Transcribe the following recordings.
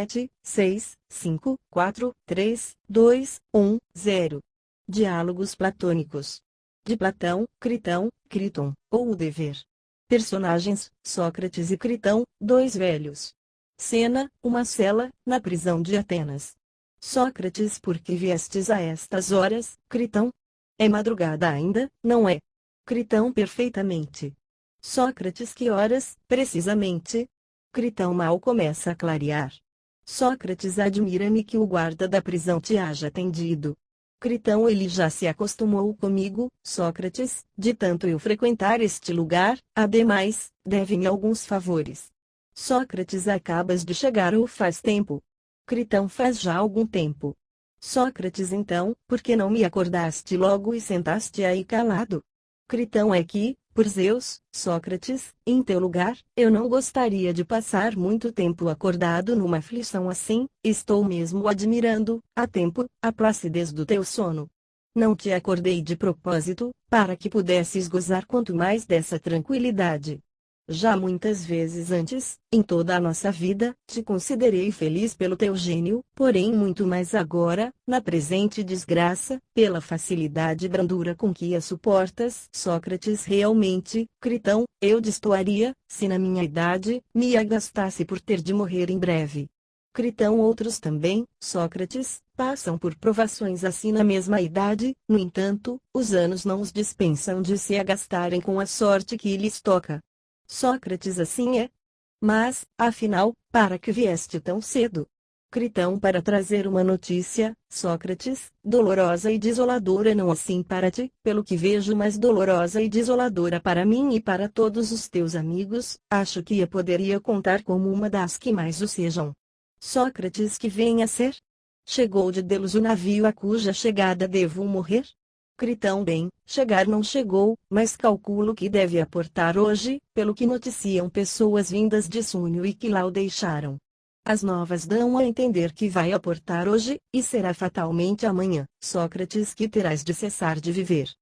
7, 6, 5, 4, 3, 2, 1, 0. Diálogos platônicos. De Platão, Critão, Criton, ou o dever. Personagens: Sócrates e Critão, dois velhos. Cena: uma cela, na prisão de Atenas. Sócrates: por que viestes a estas horas, Critão? É madrugada ainda, não é? Critão: perfeitamente. Sócrates: que horas, precisamente? Critão: mal começa a clarear. Sócrates: admira-me que o guarda da prisão te haja atendido. Critão: ele já se acostumou comigo, Sócrates, de tanto eu frequentar este lugar, ademais, deve-me alguns favores. Sócrates: acabas de chegar ou faz tempo? Critão: faz já algum tempo. Sócrates: então, por que não me acordaste logo e sentaste aí calado? Critão: é que, por Zeus, Sócrates, em teu lugar, eu não gostaria de passar muito tempo acordado numa aflição assim, estou mesmo admirando, há tempo, a placidez do teu sono. Não te acordei de propósito, para que pudesses gozar quanto mais dessa tranquilidade. Já muitas vezes antes, em toda a nossa vida, te considerei feliz pelo teu gênio, porém muito mais agora, na presente desgraça, pela facilidade e brandura com que a suportas. Sócrates: realmente, Critão, eu destoaria, se na minha idade, me agastasse por ter de morrer em breve. Critão: outros também, Sócrates, passam por provações assim na mesma idade, no entanto, os anos não os dispensam de se agastarem com a sorte que lhes toca. Sócrates: assim é. Mas, afinal, para que vieste tão cedo? Critão: para trazer uma notícia, Sócrates, dolorosa e desoladora, não assim para ti, pelo que vejo, mais dolorosa e desoladora para mim e para todos os teus amigos. Acho que a poderia contar como uma das que mais o sejam. Sócrates: que vem a ser? Chegou de Delos o navio a cuja chegada devo morrer? Critão: bem, chegar não chegou, mas calculo que deve aportar hoje, pelo que noticiam pessoas vindas de Súnio e que lá o deixaram. As novas dão a entender que vai aportar hoje, e será fatalmente amanhã. Sócrates: que terás de cessar de viver.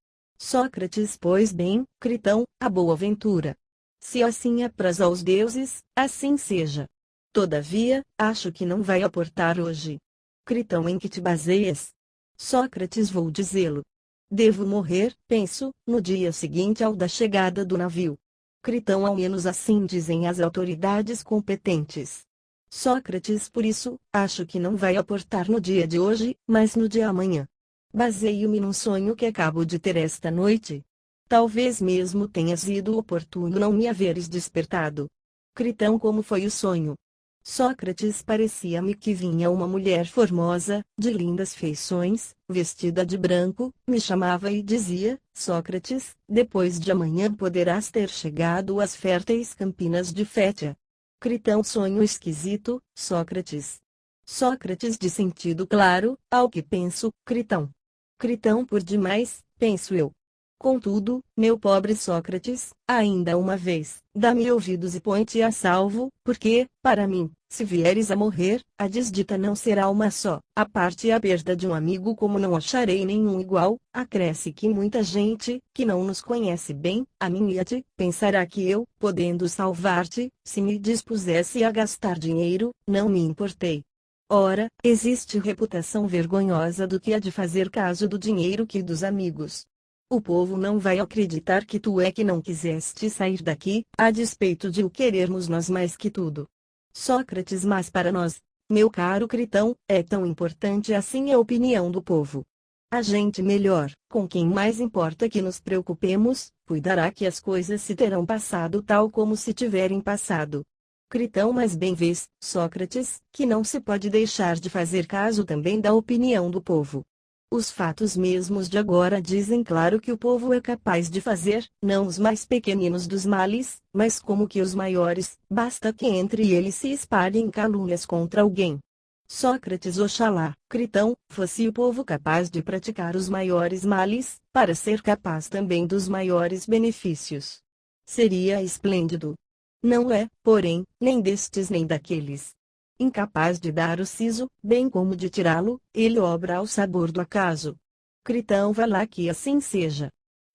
Sócrates: pois bem, Critão, a boa ventura. Se assim apraz aos deuses, assim seja. Todavia, acho que não vai aportar hoje. Critão: em que te baseias? Sócrates: vou dizê-lo. Devo morrer, penso, no dia seguinte ao da chegada do navio. Critão: ao menos assim dizem as autoridades competentes. Sócrates: por isso, acho que não vai aportar no dia de hoje, mas no de amanhã. Baseio-me num sonho que acabo de ter esta noite. Talvez mesmo tenha sido oportuno não me haveres despertado. Critão: como foi o sonho? Sócrates: parecia-me que vinha uma mulher formosa, de lindas feições, vestida de branco, me chamava e dizia: Sócrates, depois de amanhã poderás ter chegado às férteis campinas de Fétia. Critão: sonho esquisito, Sócrates. Sócrates: de sentido claro, ao que penso, Critão. Critão: por demais, penso eu. Contudo, meu pobre Sócrates, ainda uma vez, dá-me ouvidos e põe-te a salvo, porque, para mim, se vieres a morrer, a desdita não será uma só, a parte e a perda de um amigo como não acharei nenhum igual. Acresce que muita gente, que não nos conhece bem, a mim e a ti, pensará que eu, podendo salvar-te, se me dispusesse a gastar dinheiro, não me importei. Ora, existe reputação vergonhosa do que há de fazer caso do dinheiro que dos amigos. O povo não vai acreditar que tu é que não quiseste sair daqui, a despeito de o querermos nós mais que tudo. Sócrates: mas para nós, meu caro Critão, é tão importante assim a opinião do povo. A gente melhor, com quem mais importa que nos preocupemos, cuidará que as coisas se terão passado tal como se tiverem passado. Critão: mas bem vês, Sócrates, que não se pode deixar de fazer caso também da opinião do povo. Os fatos mesmos de agora dizem claro que o povo é capaz de fazer, não os mais pequeninos dos males, mas como que os maiores, basta que entre eles se espalhem calúnias contra alguém. Sócrates: oxalá, Critão, fosse o povo capaz de praticar os maiores males, para ser capaz também dos maiores benefícios. Seria esplêndido. Não é, porém, nem destes nem daqueles. Incapaz de dar o siso, bem como de tirá-lo, ele obra ao sabor do acaso. Critão: vá lá que assim seja.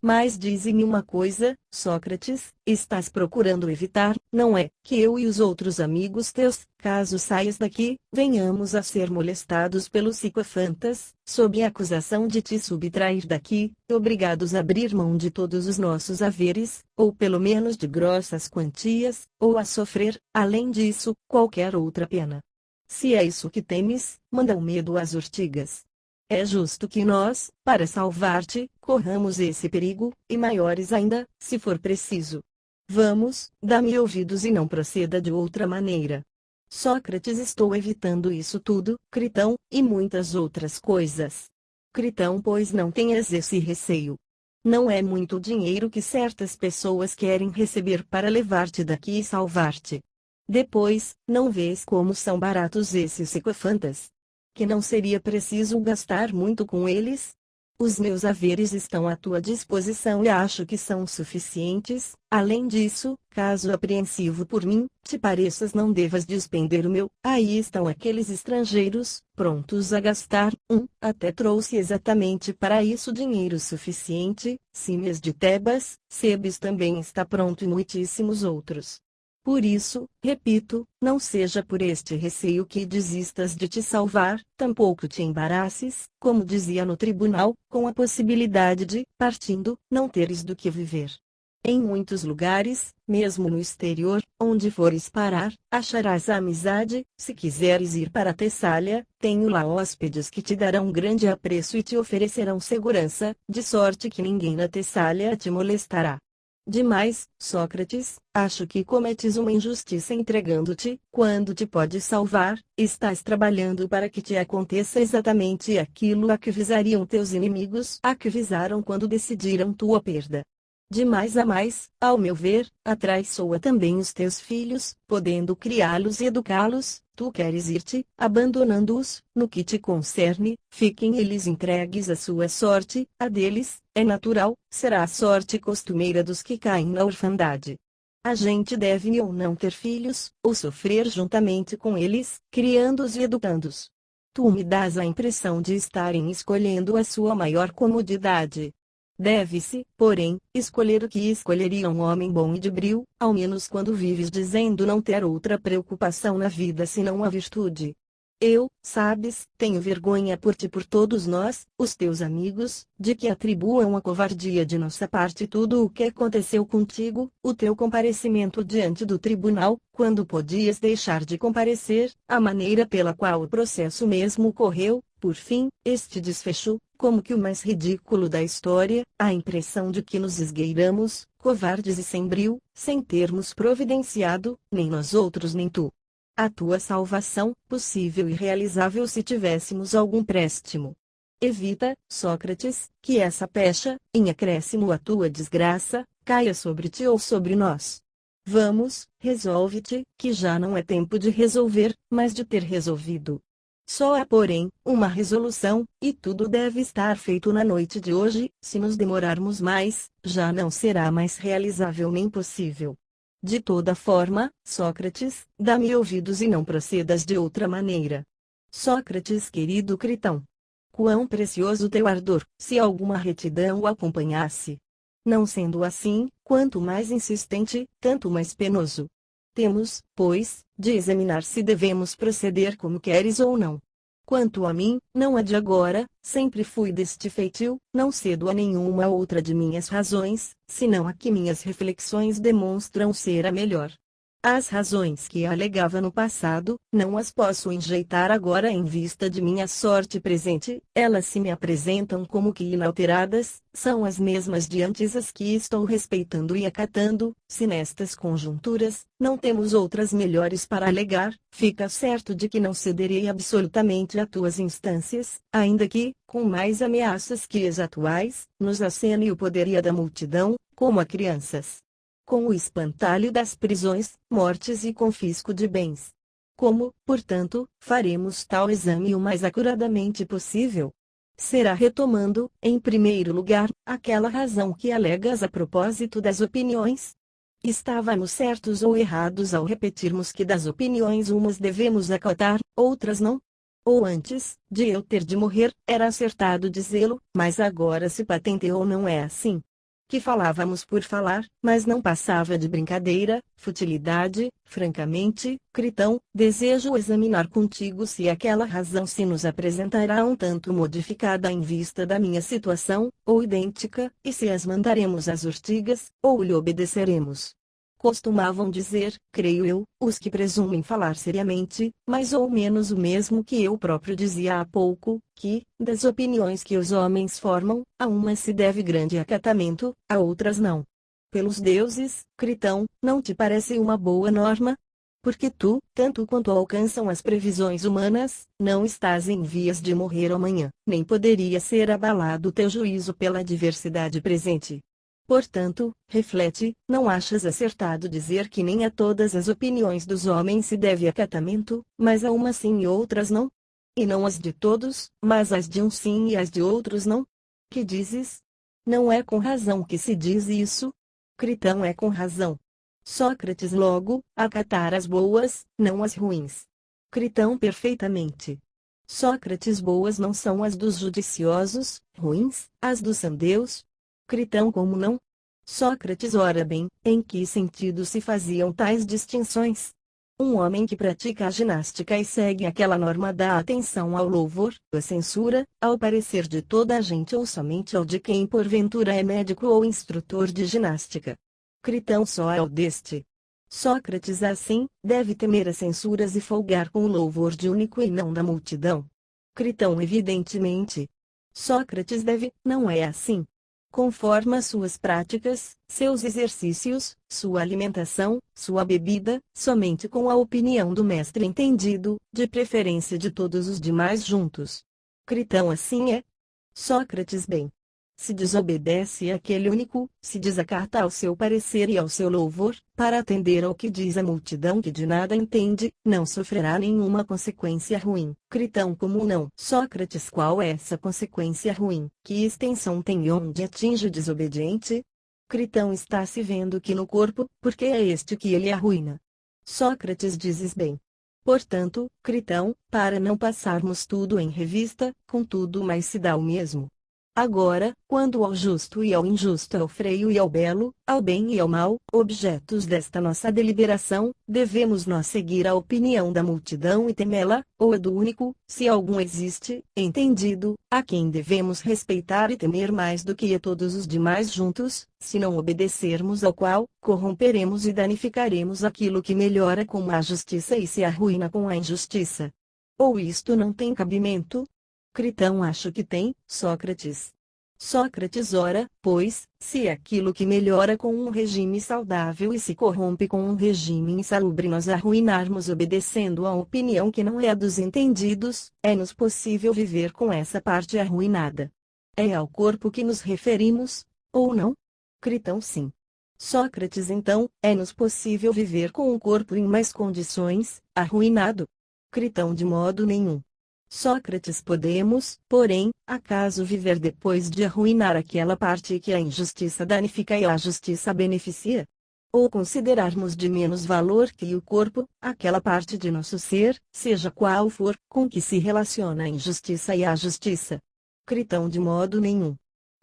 Mas dize-me uma coisa, Sócrates, estás procurando evitar, não é, que eu e os outros amigos teus, caso saias daqui, venhamos a ser molestados pelos sicofantas, sob a acusação de te subtrair daqui, obrigados a abrir mão de todos os nossos haveres, ou pelo menos de grossas quantias, ou a sofrer, além disso, qualquer outra pena. Se é isso que temes, manda o medo às urtigas. É justo que nós, para salvar-te, corramos esse perigo, e maiores ainda, se for preciso. Vamos, dá-me ouvidos e não proceda de outra maneira. Sócrates, estou evitando isso tudo, Critão, e muitas outras coisas. Critão, pois não tenhas esse receio. Não é muito dinheiro que certas pessoas querem receber para levar-te daqui e salvar-te. Depois, não vês como são baratos esses sicofantas? Que não seria preciso gastar muito com eles? Os meus haveres estão à tua disposição e acho que são suficientes. Além disso, caso apreensivo por mim, te pareças não devas despender o meu. Aí estão aqueles estrangeiros, prontos a gastar. Até trouxe exatamente para isso dinheiro suficiente. Simes de Tebas, Sebes também está pronto e muitíssimos outros. Por isso, repito, não seja por este receio que desistas de te salvar, tampouco te embaraçes, como dizia no tribunal, com a possibilidade de, partindo, não teres do que viver. Em muitos lugares, mesmo no exterior, onde fores parar, acharás a amizade. Se quiseres ir para Tessália, tenho lá hóspedes que te darão grande apreço e te oferecerão segurança, de sorte que ninguém na Tessália te molestará. Demais, Sócrates, acho que cometes uma injustiça entregando-te, quando te podes salvar, estás trabalhando para que te aconteça exatamente aquilo a que visariam teus inimigos, a que visaram quando decidiram tua perda. De mais a mais, ao meu ver, atraiçoa também os teus filhos, podendo criá-los e educá-los. Tu queres ir-te, abandonando-os, no que te concerne, fiquem eles entregues à sua sorte, a deles, é natural, será a sorte costumeira dos que caem na orfandade. A gente deve ou não ter filhos, ou sofrer juntamente com eles, criando-os e educando-os. Tu me dás a impressão de estarem escolhendo a sua maior comodidade. Deve-se, porém, escolher o que escolheria um homem bom e de brio, ao menos quando vives dizendo não ter outra preocupação na vida senão a virtude. Eu, sabes, tenho vergonha por ti e por todos nós, os teus amigos, de que atribuam a covardia de nossa parte tudo o que aconteceu contigo, o teu comparecimento diante do tribunal, quando podias deixar de comparecer, a maneira pela qual o processo mesmo correu, por fim, este desfecho, como que o mais ridículo da história, a impressão de que nos esgueiramos, covardes e sem brio, sem termos providenciado, nem nós outros nem tu, a tua salvação, possível e realizável se tivéssemos algum préstimo. Evita, Sócrates, que essa pecha, em acréscimo à tua desgraça, caia sobre ti ou sobre nós. Vamos, resolve-te, que já não é tempo de resolver, mas de ter resolvido. Só há, porém, uma resolução, e tudo deve estar feito na noite de hoje. Se nos demorarmos mais, já não será mais realizável nem possível. De toda forma, Sócrates, dá-me ouvidos e não procedas de outra maneira. Sócrates, querido Critão. Quão precioso teu ardor, se alguma retidão o acompanhasse. Não sendo assim, quanto mais insistente, tanto mais penoso. Temos, pois, de examinar se devemos proceder como queres ou não. Quanto a mim, não é de agora, sempre fui deste feitio, não cedo a nenhuma outra de minhas razões, senão a que minhas reflexões demonstram ser a melhor. As razões que alegava no passado, não as posso enjeitar agora em vista de minha sorte presente, elas se me apresentam como que inalteradas, são as mesmas de antes as que estou respeitando e acatando. Se nestas conjunturas, não temos outras melhores para alegar, fica certo de que não cederei absolutamente a tuas instâncias, ainda que, com mais ameaças que as atuais, nos acene o poder e a da multidão, como a crianças. Com o espantalho das prisões, mortes e confisco de bens. Como, portanto, faremos tal exame o mais acuradamente possível? Será retomando, em primeiro lugar, aquela razão que alegas a propósito das opiniões? Estávamos certos ou errados ao repetirmos que das opiniões umas devemos acatar, outras não? Ou antes, de eu ter de morrer, era acertado dizê-lo, mas agora se patenteou não é assim. Que falávamos por falar, mas não passava de brincadeira, futilidade. Francamente, Critão, desejo examinar contigo se aquela razão se nos apresentará um tanto modificada em vista da minha situação, ou idêntica, e se as mandaremos às urtigas, ou lhe obedeceremos. Costumavam dizer, creio eu, os que presumem falar seriamente, mais ou menos o mesmo que eu próprio dizia há pouco, que, das opiniões que os homens formam, a umas se deve grande acatamento, a outras não. Pelos deuses, Critão, não te parece uma boa norma? Porque tu, tanto quanto alcançam as previsões humanas, não estás em vias de morrer amanhã, nem poderia ser abalado teu juízo pela adversidade presente. Portanto, reflete, não achas acertado dizer que nem a todas as opiniões dos homens se deve acatamento, mas a umas sim e outras não? E não as de todos, mas as de uns sim e as de outros não? Que dizes? Não é com razão que se diz isso? Critão é com razão. Sócrates logo, acatar as boas, não as ruins. Critão perfeitamente. Sócrates boas não são as dos judiciosos, ruins, as dos sandeus. Critão como não? Sócrates ora bem, em que sentido se faziam tais distinções? Um homem que pratica a ginástica e segue aquela norma dá atenção ao louvor, à censura, ao parecer de toda a gente ou somente ao de quem porventura é médico ou instrutor de ginástica. Critão só ao deste. Sócrates assim, deve temer as censuras e folgar com o louvor de único e não da multidão. Critão evidentemente. Sócrates deve, não é assim. Conforma suas práticas, seus exercícios, sua alimentação, sua bebida, somente com a opinião do mestre entendido, de preferência de todos os demais juntos. Critão assim é. Sócrates bem. Se desobedece àquele único, se desacata ao seu parecer e ao seu louvor, para atender ao que diz a multidão que de nada entende, não sofrerá nenhuma consequência ruim. Critão como não. Sócrates qual é essa consequência ruim? Que extensão tem onde atinge o desobediente? Critão está se vendo que no corpo, porque é este que ele arruína. Sócrates dizes bem. Portanto, Critão, para não passarmos tudo em revista, contudo mais se dá o mesmo. Agora, quando ao justo e ao injusto, ao freio e ao belo, ao bem e ao mal, objetos desta nossa deliberação, devemos nós seguir a opinião da multidão e temê-la, ou a do único, se algum existe, entendido, a quem devemos respeitar e temer mais do que a todos os demais juntos, se não obedecermos ao qual, corromperemos e danificaremos aquilo que melhora com a justiça e se arruína com a injustiça. Ou isto não tem cabimento? Critão acho que tem, Sócrates. Sócrates ora, pois, se aquilo que melhora com um regime saudável e se corrompe com um regime insalubre nós arruinarmos obedecendo a opinião que não é a dos entendidos, é-nos possível viver com essa parte arruinada. É ao corpo que nos referimos, ou não? Critão sim. Sócrates então, é-nos possível viver com um corpo em mais condições, arruinado? Critão de modo nenhum. Sócrates podemos, porém, acaso viver depois de arruinar aquela parte que a injustiça danifica e a justiça beneficia? Ou considerarmos de menos valor que o corpo, aquela parte de nosso ser, seja qual for, com que se relaciona a injustiça e a justiça? Critão de modo nenhum.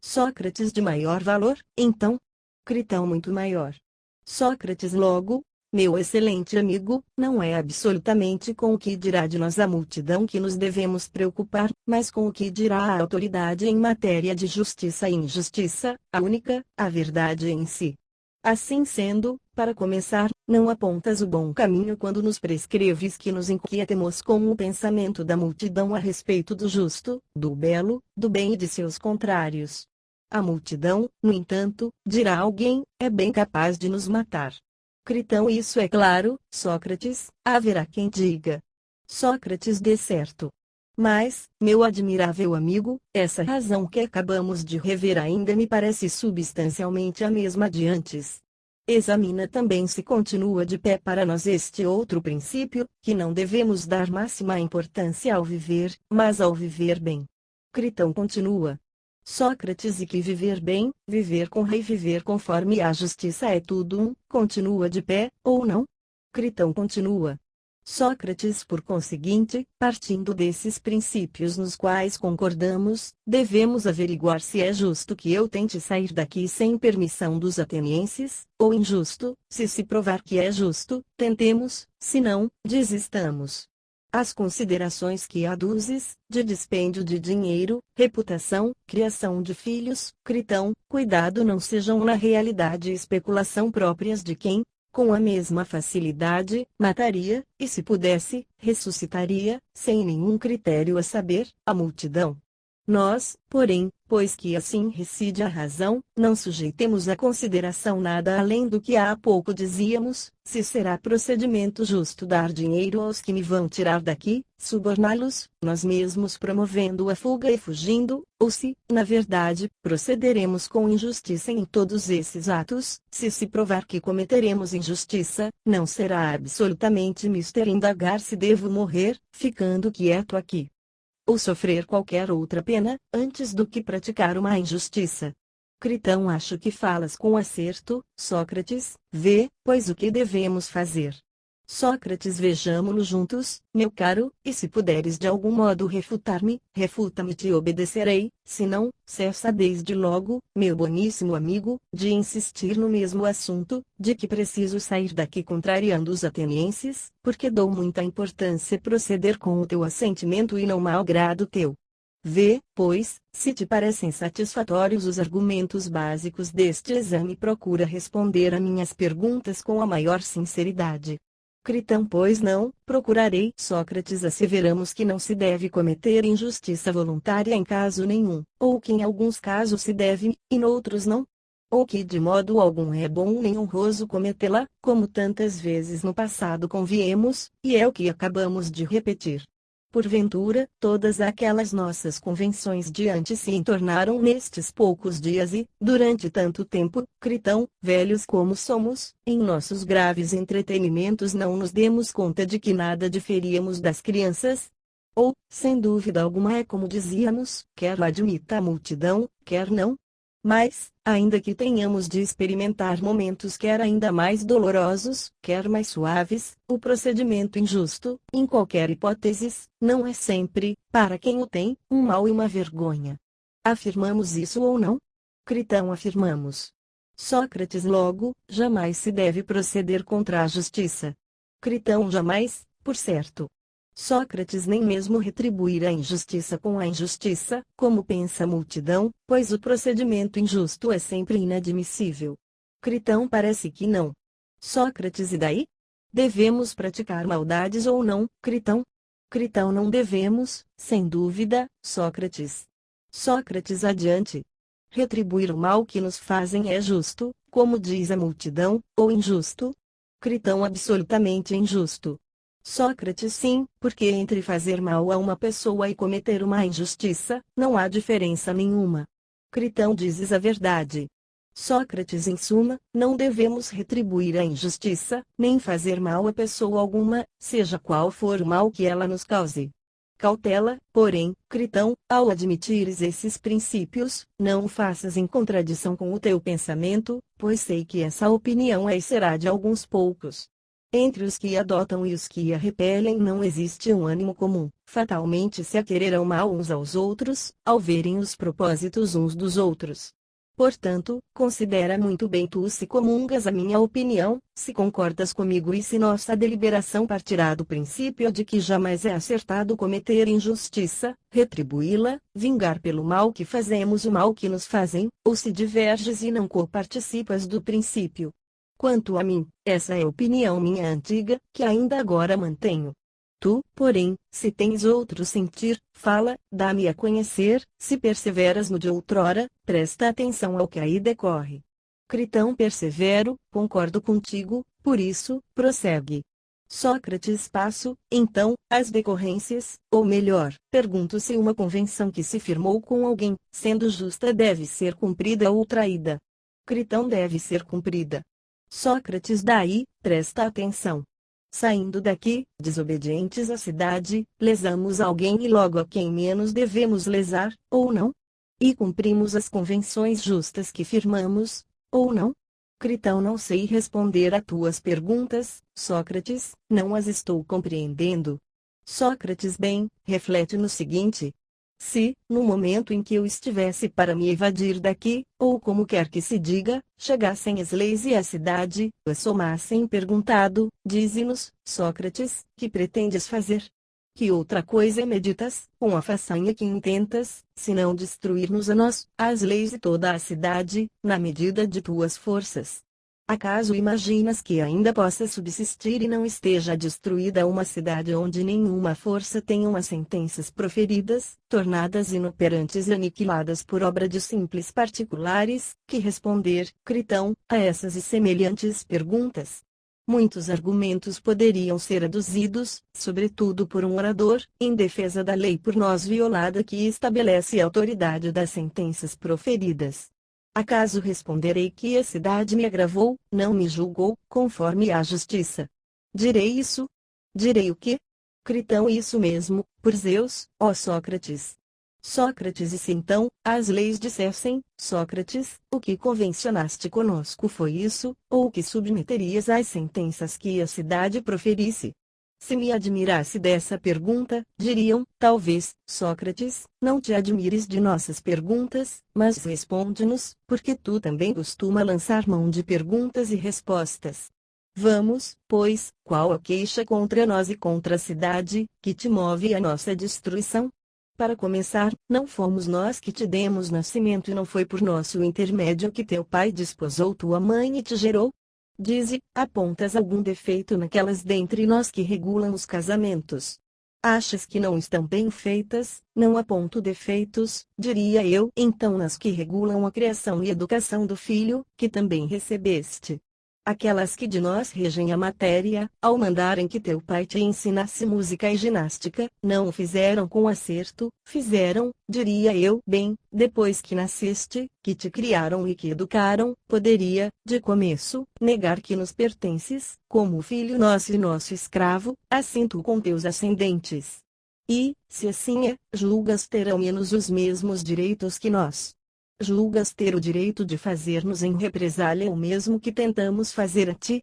Sócrates de maior valor, então? Critão muito maior. Sócrates logo, meu excelente amigo, não é absolutamente com o que dirá de nós a multidão que nos devemos preocupar, mas com o que dirá a autoridade em matéria de justiça e injustiça, a única, a verdade em si. Assim sendo, para começar, não apontas o bom caminho quando nos prescreves que nos inquietemos com o pensamento da multidão a respeito do justo, do belo, do bem e de seus contrários. A multidão, no entanto, dirá alguém, é bem capaz de nos matar. Critão isso é claro, Sócrates, haverá quem diga. Sócrates de certo. Mas, meu admirável amigo, essa razão que acabamos de rever ainda me parece substancialmente a mesma de antes. Examina também se continua de pé para nós este outro princípio, que não devemos dar máxima importância ao viver, mas ao viver bem. Critão continua. Sócrates e que viver bem, viver com rei, viver conforme a justiça é tudo um, continua de pé, ou não? Critão continua. Sócrates, por conseguinte, partindo desses princípios nos quais concordamos, devemos averiguar se é justo que eu tente sair daqui sem permissão dos atenienses, ou injusto. Se provar que é justo, tentemos; se não, desistamos. As considerações que aduzes, de dispêndio de dinheiro, reputação, criação de filhos, Critão, cuidado não sejam na realidade especulação próprias de quem, com a mesma facilidade, mataria, e se pudesse, ressuscitaria, sem nenhum critério a saber, a multidão. Nós, porém, pois que assim reside a razão, não sujeitemos a consideração nada além do que há pouco dizíamos: se será procedimento justo dar dinheiro aos que me vão tirar daqui, suborná-los, nós mesmos promovendo a fuga e fugindo, ou se, na verdade, procederemos com injustiça em todos esses atos. Se provar que cometeremos injustiça, não será absolutamente mister indagar se devo morrer, ficando quieto aqui, ou sofrer qualquer outra pena, antes do que praticar uma injustiça. Critão, acho que falas com acerto. Sócrates, vê, pois, o que devemos fazer. Sócrates, vejamo-lo juntos, meu caro, e se puderes de algum modo refutar-me, refuta-me, te obedecerei; se não, cessa desde logo, meu boníssimo amigo, de insistir no mesmo assunto, de que preciso sair daqui contrariando os atenienses, porque dou muita importância a proceder com o teu assentimento e não mau grado teu. Vê, pois, se te parecem satisfatórios os argumentos básicos deste exame, procura responder a minhas perguntas com a maior sinceridade. Critão, pois não, procurarei. Sócrates, asseveramos que não se deve cometer injustiça voluntária em caso nenhum, ou que em alguns casos se deve, e noutros não. Ou que de modo algum é bom nem honroso cometê-la, como tantas vezes no passado conviemos, e é o que acabamos de repetir. Porventura, todas aquelas nossas convenções de antes se entornaram nestes poucos dias e, durante tanto tempo, Critão, velhos como somos, em nossos graves entretenimentos não nos demos conta de que nada diferíamos das crianças? Ou, sem dúvida alguma é como dizíamos, quer o admita a multidão, quer não? Mas, ainda que tenhamos de experimentar momentos quer ainda mais dolorosos, quer mais suaves, o procedimento injusto, em qualquer hipótese, não é sempre, para quem o tem, um mal e uma vergonha. Afirmamos isso ou não? Critão, afirmamos. Sócrates, logo, jamais se deve proceder contra a justiça. Critão, jamais, por certo. Sócrates, nem mesmo retribuir a injustiça com a injustiça, como pensa a multidão, pois o procedimento injusto é sempre inadmissível. Critão, parece que não. Sócrates, e daí? Devemos praticar maldades ou não, Critão? Critão, não devemos, sem dúvida. Sócrates. Sócrates, adiante. Retribuir o mal que nos fazem é justo, como diz a multidão, ou injusto? Critão, absolutamente injusto. Sócrates, sim, porque entre fazer mal a uma pessoa e cometer uma injustiça, não há diferença nenhuma. Critão, dizes a verdade. Sócrates, em suma, não devemos retribuir a injustiça, nem fazer mal a pessoa alguma, seja qual for o mal que ela nos cause. Cautela, porém, Critão, ao admitires esses princípios, não o faças em contradição com o teu pensamento, pois sei que essa opinião é e será de alguns poucos. Entre os que a adotam e os que a repelem não existe um ânimo comum, fatalmente se aquererão mal uns aos outros, ao verem os propósitos uns dos outros. Portanto, considera muito bem tu se comungas a minha opinião, se concordas comigo e se nossa deliberação partirá do princípio de que jamais é acertado cometer injustiça, retribuí-la, vingar pelo mal que fazemos o mal que nos fazem, ou se diverges e não coparticipas do princípio. Quanto a mim, essa é a opinião minha antiga, que ainda agora mantenho. Tu, porém, se tens outro sentir, fala, dá-me a conhecer; se perseveras no de outrora, presta atenção ao que aí decorre. Critão, persevero, concordo contigo, por isso, prossegue. Sócrates, passo, então, às decorrências, ou melhor, pergunto se uma convenção que se firmou com alguém, sendo justa deve ser cumprida ou traída. Critão, deve ser cumprida. Sócrates, daí, presta atenção. Saindo daqui, desobedientes à cidade, lesamos alguém e logo a quem menos devemos lesar, ou não? E cumprimos as convenções justas que firmamos, ou não? Critão, não sei responder a tuas perguntas, Sócrates, não as estou compreendendo. Sócrates, bem, reflete no seguinte. Se, no momento em que eu estivesse para me evadir daqui, ou como quer que se diga, chegassem as leis e a cidade, as somassem perguntado, dize-nos, Sócrates, que pretendes fazer? Que outra coisa meditas, com a façanha que intentas, senão destruir-nos a nós, as leis e toda a cidade, na medida de tuas forças? Acaso imaginas que ainda possa subsistir e não esteja destruída uma cidade onde nenhuma força tenham as sentenças proferidas, tornadas inoperantes e aniquiladas por obra de simples particulares? Que responder, Critão, a essas e semelhantes perguntas? Muitos argumentos poderiam ser aduzidos, sobretudo por um orador, em defesa da lei por nós violada que estabelece a autoridade das sentenças proferidas. Acaso responderei que a cidade me agravou, não me julgou, conforme a justiça? Direi isso? Direi o quê? Critão, isso mesmo, por Zeus, ó Sócrates. Sócrates, e se então, as leis dissessem, Sócrates, o que convencionaste conosco foi isso, ou o que submeterias às sentenças que a cidade proferisse? Se me admirasse dessa pergunta, diriam, talvez, Sócrates, não te admires de nossas perguntas, mas responde-nos, porque tu também costuma lançar mão de perguntas e respostas. Vamos, pois, qual a queixa contra nós e contra a cidade, que te move à nossa destruição? Para começar, não fomos nós que te demos nascimento e não foi por nosso intermédio que teu pai desposou tua mãe e te gerou? Dize, apontas algum defeito naquelas dentre nós que regulam os casamentos? Achas que não estão bem feitas? Não aponto defeitos, diria eu, então nas que regulam a criação e educação do filho, que também recebeste. Aquelas que de nós regem a matéria, ao mandarem que teu pai te ensinasse música e ginástica, não o fizeram com acerto, fizeram, diria eu, bem, depois que nasceste, que te criaram e que educaram, poderia, de começo, negar que nos pertences, como filho nosso e nosso escravo, assim tu com teus ascendentes. E, se assim é, julgas terão menos os mesmos direitos que nós? Julgas ter o direito de fazer-nos em represália o mesmo que tentamos fazer a ti?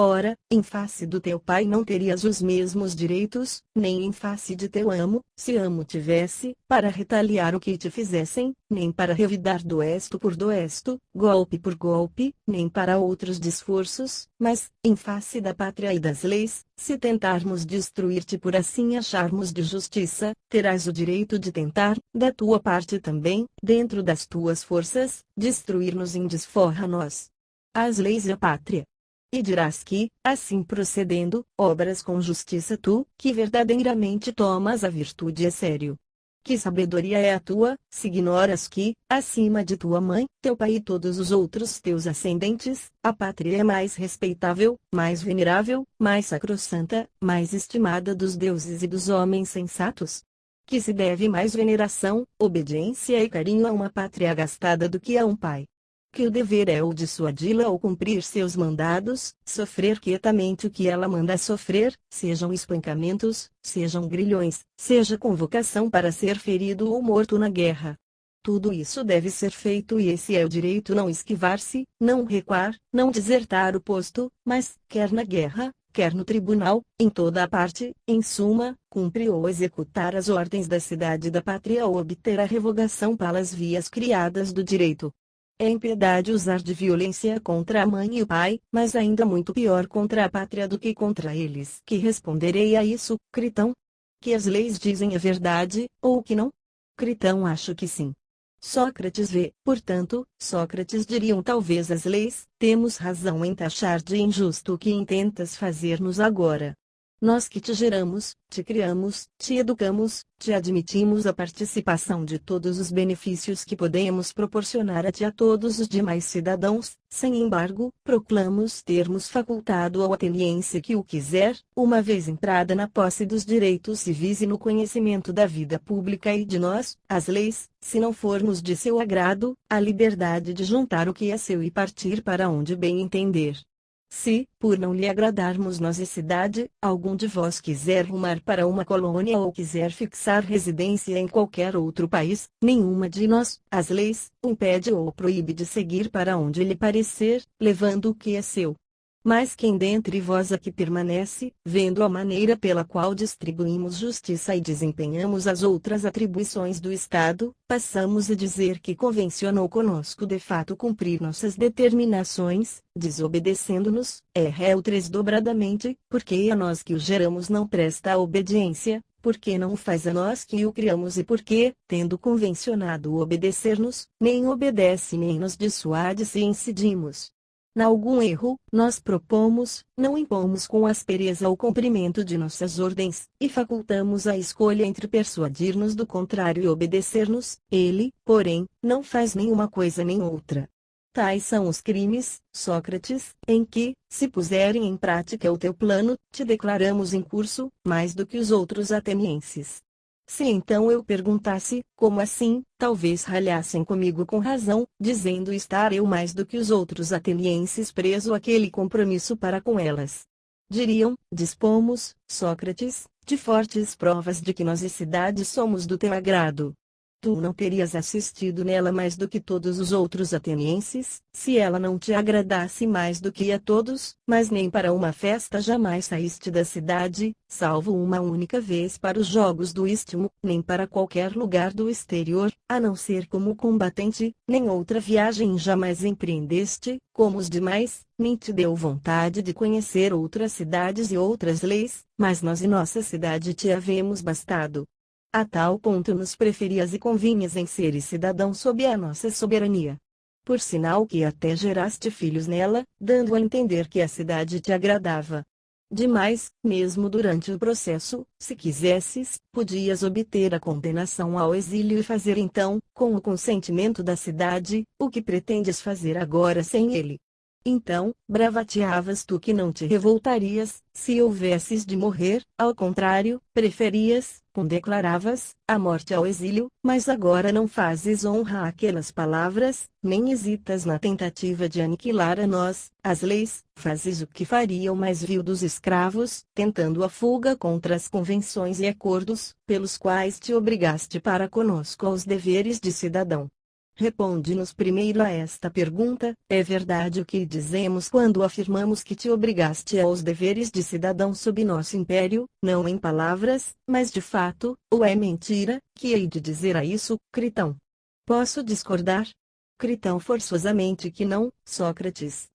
Ora, em face do teu pai não terias os mesmos direitos, nem em face de teu amo, se amo tivesse, para retaliar o que te fizessem, nem para revidar doesto por doesto, golpe por golpe, nem para outros desforços, mas, em face da pátria e das leis, se tentarmos destruir-te por assim acharmos de justiça, terás o direito de tentar, da tua parte também, dentro das tuas forças, destruir-nos em desforra nós. As leis e a pátria. E dirás que, assim procedendo, obras com justiça tu, que verdadeiramente tomas a virtude a sério. Que sabedoria é a tua, se ignoras que, acima de tua mãe, teu pai e todos os outros teus ascendentes, a pátria é mais respeitável, mais venerável, mais sacrossanta, mais estimada dos deuses e dos homens sensatos? Que se deve mais veneração, obediência e carinho a uma pátria gastada do que a um pai? Que o dever é o dissuadi-la ao cumprir seus mandados, sofrer quietamente o que ela manda sofrer, sejam espancamentos, sejam grilhões, seja convocação para ser ferido ou morto na guerra. Tudo isso deve ser feito e esse é o direito, não esquivar-se, não recuar, não desertar o posto, mas, quer na guerra, quer no tribunal, em toda a parte, em suma, cumprir ou executar as ordens da cidade e da pátria ou obter a revogação pelas vias criadas do direito. É impiedade usar de violência contra a mãe e o pai, mas ainda muito pior contra a pátria do que contra eles. Que responderei a isso, Critão? Que as leis dizem a verdade, ou que não? Critão, acho que sim. Sócrates vê, portanto, Sócrates diriam talvez as leis, temos razão em taxar de injusto o que intentas fazer-nos agora. Nós que te geramos, te criamos, te educamos, te admitimos a participação de todos os benefícios que podemos proporcionar a ti e a todos os demais cidadãos, sem embargo, proclamos termos facultado ao ateniense que o quiser, uma vez entrada na posse dos direitos civis e no conhecimento da vida pública e de nós, as leis, se não formos de seu agrado, a liberdade de juntar o que é seu e partir para onde bem entender. Se, por não lhe agradarmos nossa cidade, algum de vós quiser rumar para uma colônia ou quiser fixar residência em qualquer outro país, nenhuma de nós, as leis, o impede ou proíbe de seguir para onde lhe parecer, levando o que é seu. Mas quem dentre vós aqui permanece, vendo a maneira pela qual distribuímos justiça e desempenhamos as outras atribuições do Estado, passamos a dizer que convencionou conosco de fato cumprir nossas determinações, desobedecendo-nos, é réu tresdobradamente, porque a nós que o geramos não presta a obediência, porque não o faz a nós que o criamos e porque, tendo convencionado obedecer-nos, nem obedece nem nos dissuade se incidimos. Na algum erro, nós propomos, não impomos com aspereza o cumprimento de nossas ordens, e facultamos a escolha entre persuadir-nos do contrário e obedecer-nos, ele, porém, não faz nenhuma coisa nem outra. Tais são os crimes, Sócrates, em que, se puserem em prática o teu plano, te declaramos incurso, mais do que os outros atenienses. Se então eu perguntasse, como assim, talvez ralhassem comigo com razão, dizendo estar eu mais do que os outros atenienses preso àquele compromisso para com elas. Diriam, dispomos, Sócrates, de fortes provas de que nós e cidade somos do teu agrado. Tu não terias assistido nela mais do que todos os outros atenienses, se ela não te agradasse mais do que a todos, mas nem para uma festa jamais saíste da cidade, salvo uma única vez para os jogos do Istmo, nem para qualquer lugar do exterior, a não ser como combatente, nem outra viagem jamais empreendeste, como os demais, nem te deu vontade de conhecer outras cidades e outras leis, mas nós e nossa cidade te havemos bastado. A tal ponto nos preferias e convinhas em seres cidadão sob a nossa soberania. Por sinal que até geraste filhos nela, dando a entender que a cidade te agradava. Demais, mesmo durante o processo, se quisesses, podias obter a condenação ao exílio e fazer então, com o consentimento da cidade, o que pretendes fazer agora sem ele. Então, bravateavas tu que não te revoltarias, se houvesses de morrer, ao contrário, preferias, declaravas, a morte ao exílio, mas agora não fazes honra àquelas palavras, nem hesitas na tentativa de aniquilar a nós, as leis, fazes o que faria o mais vil dos escravos, tentando a fuga contra as convenções e acordos, pelos quais te obrigaste para conosco aos deveres de cidadão. Responde-nos primeiro a esta pergunta: é verdade o que dizemos quando afirmamos que te obrigaste aos deveres de cidadão sob nosso império, não em palavras, mas de fato, ou é mentira, que hei de dizer a isso, Critão? Posso discordar? Critão forçosamente que não, Sócrates.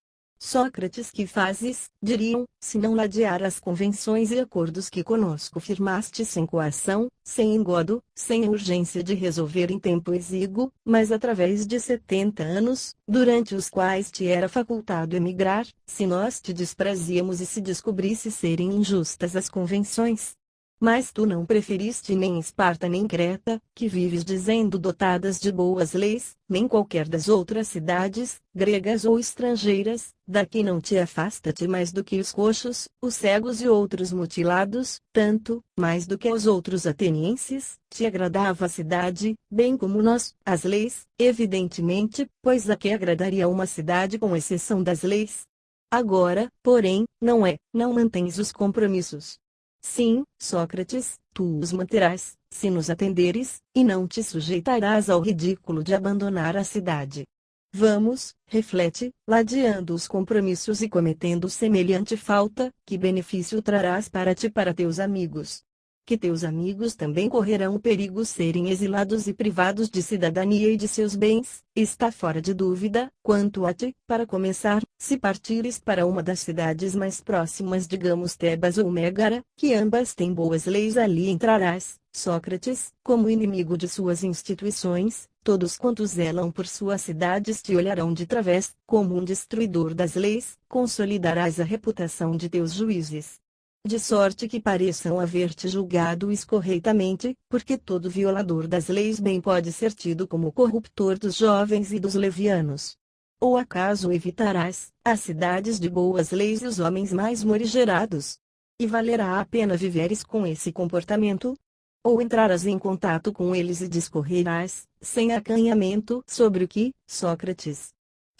Sócrates, que fazes, diriam, se não ladear as convenções e acordos que conosco firmaste sem coação, sem engodo, sem urgência de resolver em tempo exíguo, mas através de 70 anos, durante os quais te era facultado emigrar, se nós te desprezíamos e se descobrisse serem injustas as convenções. Mas tu não preferiste nem Esparta nem Creta, que vives dizendo dotadas de boas leis, nem qualquer das outras cidades, gregas ou estrangeiras, daqui não te afasta-te mais do que os coxos, os cegos e outros mutilados, tanto, mais do que aos outros atenienses, te agradava a cidade, bem como nós, as leis, evidentemente, pois a que agradaria uma cidade com exceção das leis? Agora, porém, não mantens os compromissos. Sim, Sócrates, tu os manterás, se nos atenderes, e não te sujeitarás ao ridículo de abandonar a cidade. Vamos, reflete, ladeando os compromissos e cometendo semelhante falta, que benefício trarás para ti e para teus amigos? Que teus amigos também correrão o perigo serem exilados e privados de cidadania e de seus bens, está fora de dúvida. Quanto a ti, para começar, se partires para uma das cidades mais próximas, digamos Tebas ou Mégara, que ambas têm boas leis, ali entrarás, Sócrates, como inimigo de suas instituições. Todos quantos zelam por suas cidades te olharão de través, como um destruidor das leis, consolidarás a reputação de teus juízes. De sorte que pareçam haver-te julgado escorreitamente, porque todo violador das leis bem pode ser tido como corruptor dos jovens e dos levianos. Ou acaso evitarás as cidades de boas leis e os homens mais morigerados? E valerá a pena viveres com esse comportamento? Ou entrarás em contato com eles e discorrerás, sem acanhamento, sobre o que, Sócrates?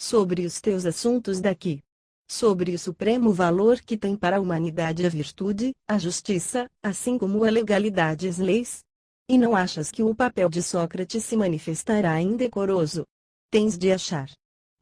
Sobre os teus assuntos daqui. sobre o supremo valor que tem para a humanidade a virtude, a justiça, assim como a legalidade e as leis? E não achas que o papel de Sócrates se manifestará indecoroso? Tens de achar.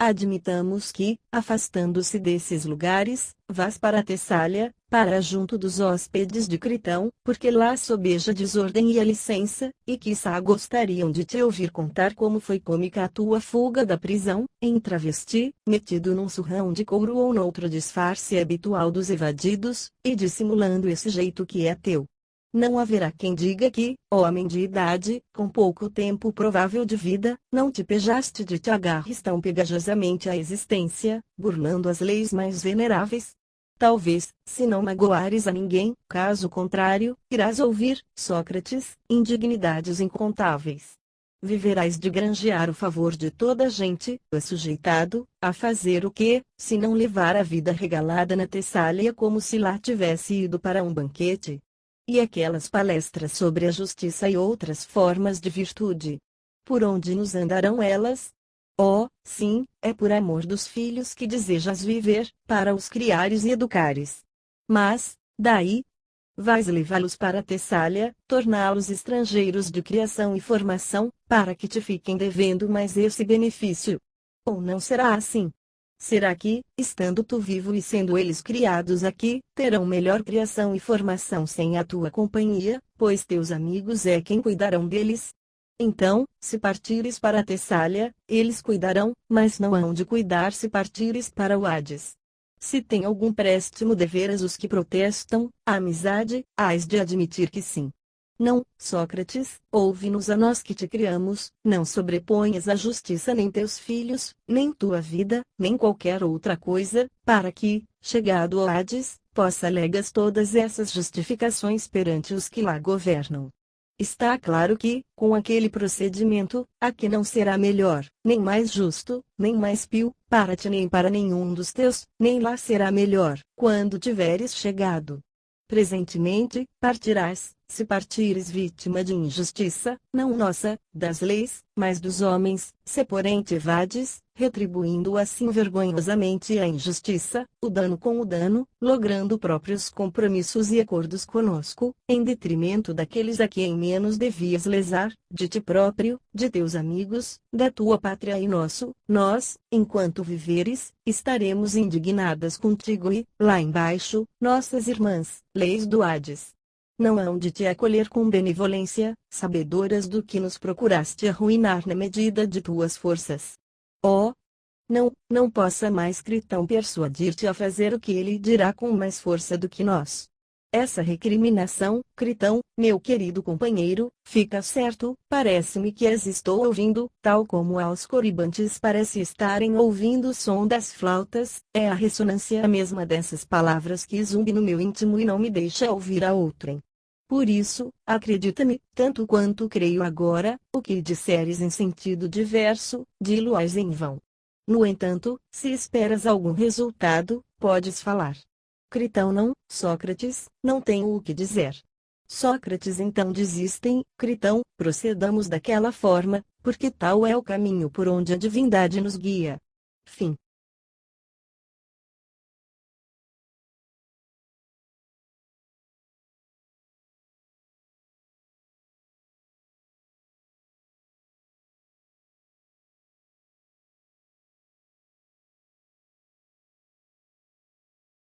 Admitamos que, afastando-se desses lugares, vás para Tessália, para junto dos hóspedes de Critão, porque lá sobeja a desordem e a licença, e quiçá gostariam de te ouvir contar como foi cômica a tua fuga da prisão, em travesti, metido num surrão de couro ou noutro disfarce habitual dos evadidos, e dissimulando esse jeito que é teu. Não haverá quem diga que, homem de idade, com pouco tempo provável de vida, não te pejaste de te agarres tão pegajosamente à existência, burlando as leis mais veneráveis? Talvez, se não magoares a ninguém, caso contrário, irás ouvir, Sócrates, indignidades incontáveis. Viverás de granjear o favor de toda a gente, assujeitado, a fazer o que, se não levar a vida regalada na Tessália como se lá tivesse ido para um banquete? E aquelas palestras sobre a justiça e outras formas de virtude? Por onde nos andarão elas? Oh, sim, é por amor dos filhos que desejas viver, para os criares e educares. Mas, daí? Vais levá-los para Tessália, torná-los estrangeiros de criação e formação, para que te fiquem devendo mais esse benefício? Ou não será assim? Será que, estando tu vivo e sendo eles criados aqui, terão melhor criação e formação sem a tua companhia, pois teus amigos é quem cuidarão deles? Então, se partires para Tessália, eles cuidarão, mas não hão de cuidar se partires para o Hades. Se tem algum préstimo deveras os que protestam, a amizade, hás de admitir que sim. Não, Sócrates, ouve-nos a nós que te criamos, não sobreponhas a justiça nem teus filhos, nem tua vida, nem qualquer outra coisa, para que, chegado ao Hades, possa alegas todas essas justificações perante os que lá governam. Está claro que, com aquele procedimento, a que não será melhor, nem mais justo, nem mais pio, para ti nem para nenhum dos teus, nem lá será melhor, quando tiveres chegado. Presentemente, partirás, se partires vítima de injustiça, não nossa, das leis, mas dos homens, se porém te evades, retribuindo assim vergonhosamente a injustiça, o dano com o dano, logrando próprios compromissos e acordos conosco, em detrimento daqueles a quem menos devias lesar, de ti próprio, de teus amigos, da tua pátria e nós, enquanto viveres, estaremos indignadas contigo e, lá embaixo, nossas irmãs, leis do Hades, não hão de te acolher com benevolência, sabedoras do que nos procuraste arruinar na medida de tuas forças. Oh! Não possa mais Critão persuadir-te a fazer o que ele dirá com mais força do que nós. Essa recriminação, Critão, meu querido companheiro, fica certo, parece-me que as estou ouvindo, tal como aos coribantes parece estarem ouvindo o som das flautas, é a ressonância mesma dessas palavras que zumbi no meu íntimo e não me deixa ouvir a outrem. Por isso, acredita-me, tanto quanto creio agora, o que disseres em sentido diverso, dilo-ás em vão. No entanto, se esperas algum resultado, podes falar. Critão não, Sócrates, não tenho o que dizer. Sócrates então desistem, Critão, procedamos daquela forma, porque tal é o caminho por onde a divindade nos guia. Fim.